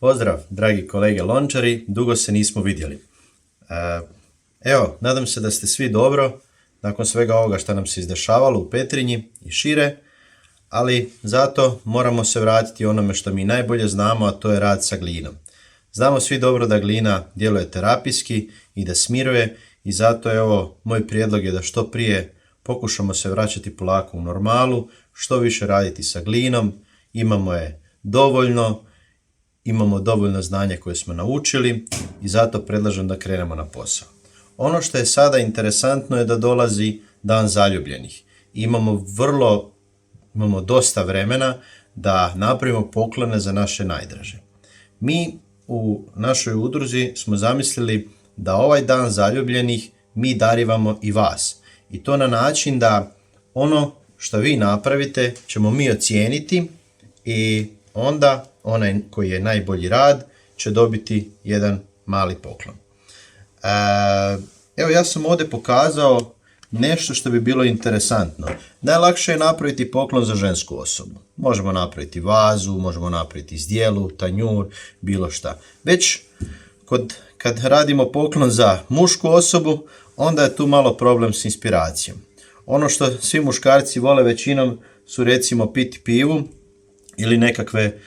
Pozdrav, dragi kolege lončari, dugo se nismo vidjeli. Evo, nadam se da ste svi dobro, nakon svega ovoga što nam se izdešavalo u Petrinji i šire, ali zato moramo se vratiti onome što mi najbolje znamo, a to je rad sa glinom. Znamo svi dobro da glina djeluje terapijski i da smiruje i zato evo, moj prijedlog je da što prije pokušamo se vraćati polako u normalu, što više raditi sa glinom, imamo je dovoljno, imamo dovoljno znanja koje smo naučili i zato predlažem da krenemo na posao. Ono što je sada interesantno je da dolazi dan zaljubljenih. Imamo dosta vremena da napravimo poklone za naše najdraže. Mi u našoj udruzi smo zamislili da ovaj dan zaljubljenih mi darivamo i vas. I to na način da ono što vi napravite ćemo mi ocijeniti i onda onaj koji je najbolji rad će dobiti jedan mali poklon. Evo ja sam ovdje pokazao nešto što bi bilo interesantno. Najlakše je napraviti poklon za žensku osobu. Možemo napraviti vazu, možemo napraviti zdjelu, tanjur, bilo šta. Već kad radimo poklon za mušku osobu, onda je tu malo problem s inspiracijom. Ono što svi muškarci vole većinom su recimo piti pivu ili nekakve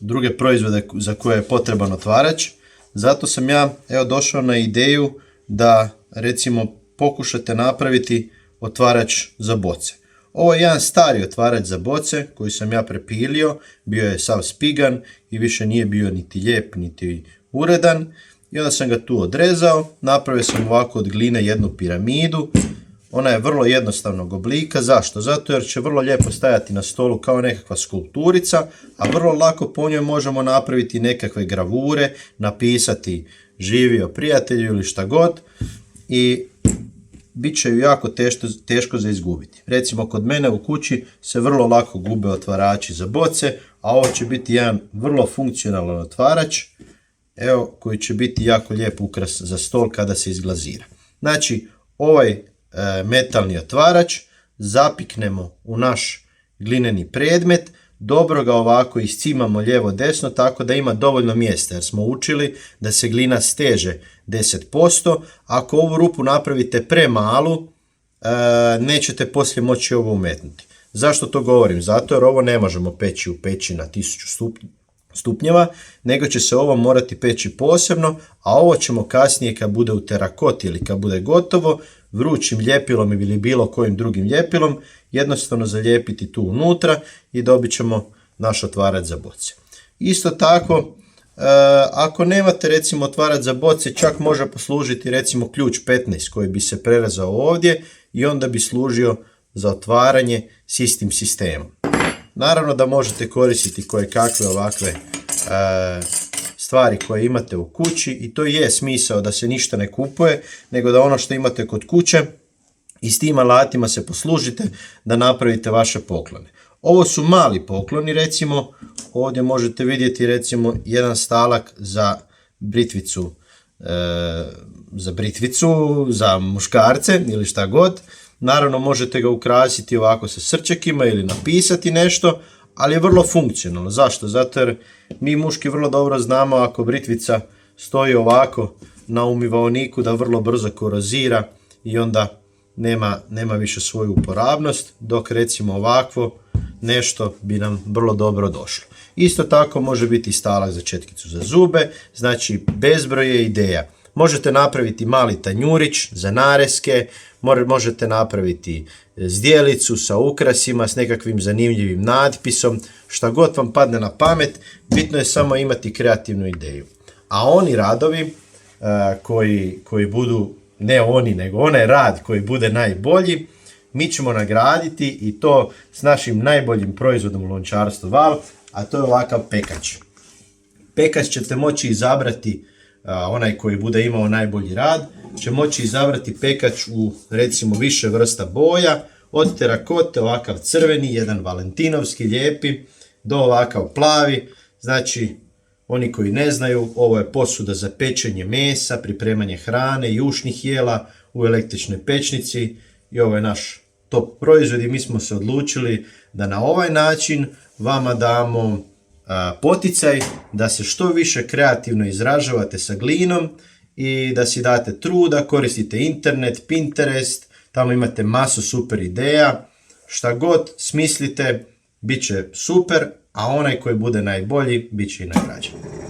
druge proizvode za koje je potreban otvarač. Zato sam ja došao na ideju da recimo pokušate napraviti otvarač za boce. Ovo je jedan stari otvarač za boce koji sam ja prepilio, bio je sav spigan i više nije bio niti lijep niti uredan. I onda sam ga tu odrezao, napravio sam ovako od gline jednu piramidu. Ona je vrlo jednostavnog oblika. Zašto? Zato jer će vrlo lijepo stajati na stolu kao nekakva skulpturica, a vrlo lako po njoj možemo napraviti nekakve gravure, napisati živio prijatelju ili šta god i bit će ju jako teško za izgubiti. Recimo kod mene u kući se vrlo lako gube otvarači za boce, a ovo će biti jedan vrlo funkcionalan otvarač, koji će biti jako lijep ukras za stol kada se izglazira. Znači, ovaj metalni otvarač zapiknemo u naš glineni predmet, dobro ga ovako iscimamo lijevo desno tako da ima dovoljno mjesta jer smo učili da se glina steže 10%. Ako ovu rupu napravite premalu, nećete poslije moći ovo umetnuti. Zašto to govorim? Zato jer ovo ne možemo peći u peći na 1000 stupnjeva, nego će se ovo morati peći posebno, a ovo ćemo kasnije kad bude u terakoti ili kad bude gotovo, vrućim ljepilom ili bilo kojim drugim ljepilom, jednostavno zalijepiti tu unutra i dobit ćemo naš otvarač za boce. Isto tako, ako nemate recimo otvarač za boce, čak može poslužiti recimo ključ 15 koji bi se prerezao ovdje i onda bi služio za otvaranje s istim sistemom. Naravno da možete koristiti koje kakve ovakve stvari koje imate u kući i to je smisao da se ništa ne kupuje, nego da ono što imate kod kuće i s tim alatima se poslužite da napravite vaše poklone. Ovo su mali pokloni, recimo ovdje možete vidjeti recimo jedan stalak za britvicu, za muškarce ili šta god. Naravno možete ga ukrasiti ovako sa srčekima ili napisati nešto, ali je vrlo funkcionalno. Zašto? Zato jer mi muški vrlo dobro znamo ako britvica stoji ovako na umivaoniku da vrlo brzo korozira i onda nema više svoju uporabnost, dok recimo ovakvo nešto bi nam vrlo dobro došlo. Isto tako može biti stalak za četkicu za zube, znači bezbroj je ideja. Možete napraviti mali tanjurić za nareske, možete napraviti zdjelicu sa ukrasima, s nekakvim zanimljivim natpisom, šta god vam padne na pamet, bitno je samo imati kreativnu ideju. A oni radovi koji budu, ne oni, nego onaj rad koji bude najbolji, mi ćemo nagraditi i to s našim najboljim proizvodom u lončarstvu Val, a to je ovakav pekač. Pekač ćete moći izabrati, onaj koji bude imao najbolji rad, će moći izabrati pekač u recimo više vrsta boja, od terakote, ovakav crveni, jedan valentinovski lijepi, do ovakav plavi. Znači, oni koji ne znaju, ovo je posuda za pečenje mesa, pripremanje hrane i ušnih jela u električnoj pečnici i ovo je naš top proizvod i mi smo se odlučili da na ovaj način vama damo poticaj da se što više kreativno izražavate sa glinom i da si date truda, koristite internet, Pinterest, tamo imate masu super ideja, šta god smislite, bit će super, a onaj koji bude najbolji, bit će i nagrađen.